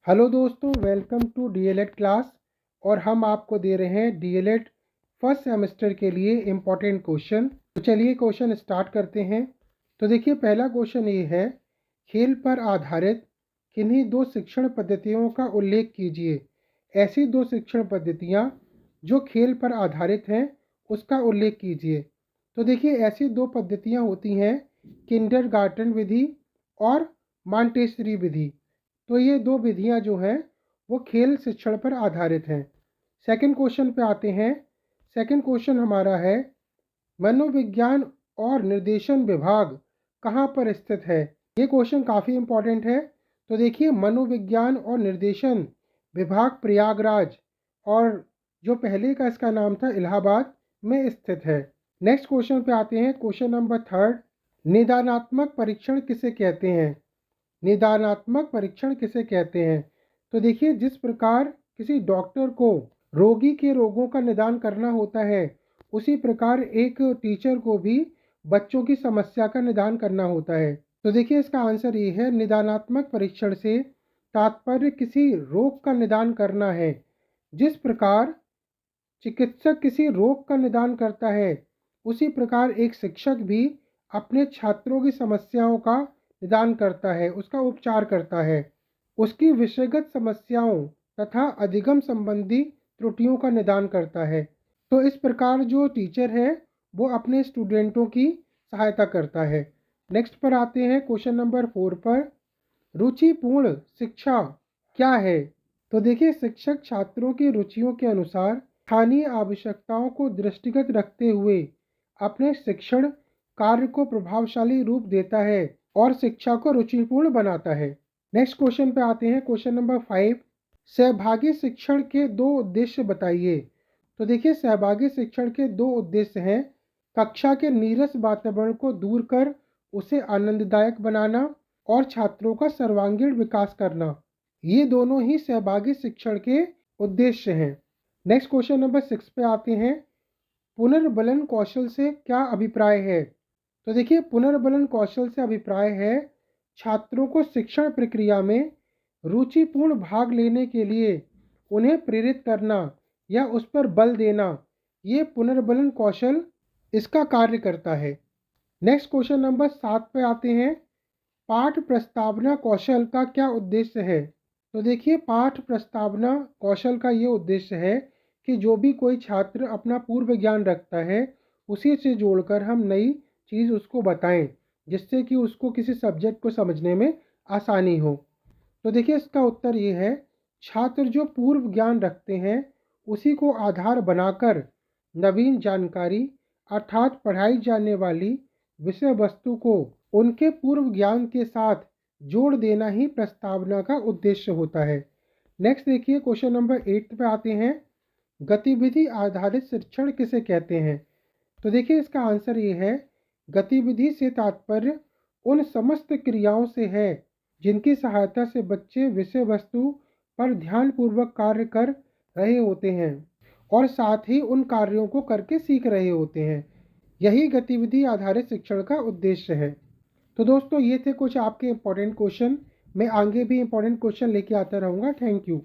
Hello दोस्तों, welcome to DElEd class. और हम आपको दे रहे हैं डीएलएड फर्स्ट सेमेस्टर के लिए इम्पोर्टेंट क्वेश्चन। तो चलिए क्वेश्चन स्टार्ट करते हैं। तो देखिए, पहला क्वेश्चन ये है, खेल पर आधारित किन्हीं दो शिक्षण पद्धतियों का उल्लेख कीजिए। ऐसी दो शिक्षण पद्धतियाँ जो खेल पर आधारित हैं उसका उल्लेख कीजिए। तो देखिए, ऐसी दो पद्धतियाँ होती हैं, किंडरगार्टन विधि और मॉन्टेसरी विधि। तो ये दो विधियां जो हैं वो खेल शिक्षण पर आधारित हैं। सेकंड क्वेश्चन पे आते हैं। सेकंड क्वेश्चन हमारा है, मनोविज्ञान और निर्देशन विभाग कहाँ पर स्थित है। ये क्वेश्चन काफ़ी इंपॉर्टेंट है। तो देखिए, मनोविज्ञान और निर्देशन विभाग प्रयागराज और जो पहले का इसका नाम था इलाहाबाद में स्थित है। नेक्स्ट क्वेश्चन पे आते हैं। क्वेश्चन नंबर थर्ड, निदानात्मक परीक्षण किसे कहते हैं। निदानात्मक परीक्षण किसे कहते हैं। तो देखिए, जिस प्रकार किसी डॉक्टर को रोगी के रोगों का निदान करना होता है, उसी प्रकार एक टीचर को भी बच्चों की समस्या का निदान करना होता है। तो देखिए, इसका आंसर ये है, निदानात्मक परीक्षण से तात्पर्य किसी रोग का निदान करना है। जिस प्रकार चिकित्सक किसी रोग का निदान करता है, उसी प्रकार एक शिक्षक भी अपने छात्रों की समस्याओं का निदान करता है, उसका उपचार करता है, उसकी विषयगत समस्याओं तथा अधिगम संबंधी त्रुटियों का निदान करता है। तो इस प्रकार जो टीचर है वो अपने स्टूडेंटों की सहायता करता है। नेक्स्ट पर आते हैं, क्वेश्चन नंबर 4 पर, रुचिपूर्ण शिक्षा क्या है। तो देखिए, शिक्षक छात्रों की रुचियों के अनुसार स्थानीय आवश्यकताओं को दृष्टिगत रखते हुए अपने शिक्षण कार्य को प्रभावशाली रूप देता है और शिक्षा को रुचिपूर्ण बनाता है। नेक्स्ट क्वेश्चन पे आते हैं। क्वेश्चन नंबर 5, सहभागी शिक्षण के दो उद्देश्य बताइए। तो देखिए, सहभागी शिक्षण के दो उद्देश्य हैं, कक्षा के नीरस वातावरण को दूर कर उसे आनंददायक बनाना और छात्रों का सर्वांगीण विकास करना। ये दोनों ही सहभागी शिक्षण के उद्देश्य हैं। नेक्स्ट क्वेश्चन नंबर 6 पे आते हैं। पुनर्बलन कौशल से क्या अभिप्राय है। तो देखिए, पुनर्बलन कौशल से अभिप्राय है, छात्रों को शिक्षण प्रक्रिया में रुचिपूर्ण भाग लेने के लिए उन्हें प्रेरित करना या उस पर बल देना। ये पुनर्बलन कौशल इसका कार्य करता है। नेक्स्ट क्वेश्चन नंबर 7 पे आते हैं। पाठ प्रस्तावना कौशल का क्या उद्देश्य है। तो देखिए, पाठ प्रस्तावना कौशल का ये उद्देश्य है कि जो भी कोई छात्र अपना पूर्व ज्ञान रखता है, उसी से जोड़कर हम नई चीज़ उसको बताएं, जिससे कि उसको किसी सब्जेक्ट को समझने में आसानी हो। तो देखिए, इसका उत्तर ये है, छात्र जो पूर्व ज्ञान रखते हैं उसी को आधार बनाकर नवीन जानकारी अर्थात पढ़ाई जाने वाली विषय वस्तु को उनके पूर्व ज्ञान के साथ जोड़ देना ही प्रस्तावना का उद्देश्य होता है। नेक्स्ट देखिए, क्वेश्चन नंबर 8 पे आते हैं। गतिविधि आधारित शिक्षण किसे कहते हैं। तो देखिए, इसका आंसर ये है, गतिविधि से तात्पर्य उन समस्त क्रियाओं से है जिनकी सहायता से बच्चे विषय वस्तु पर ध्यानपूर्वक कार्य कर रहे होते हैं और साथ ही उन कार्यों को करके सीख रहे होते हैं। यही गतिविधि आधारित शिक्षण का उद्देश्य है। तो दोस्तों, ये थे कुछ आपके इंपॉर्टेंट क्वेश्चन। मैं आगे भी इंपॉर्टेंट क्वेश्चन लेके आता रहूँगा। Thank you.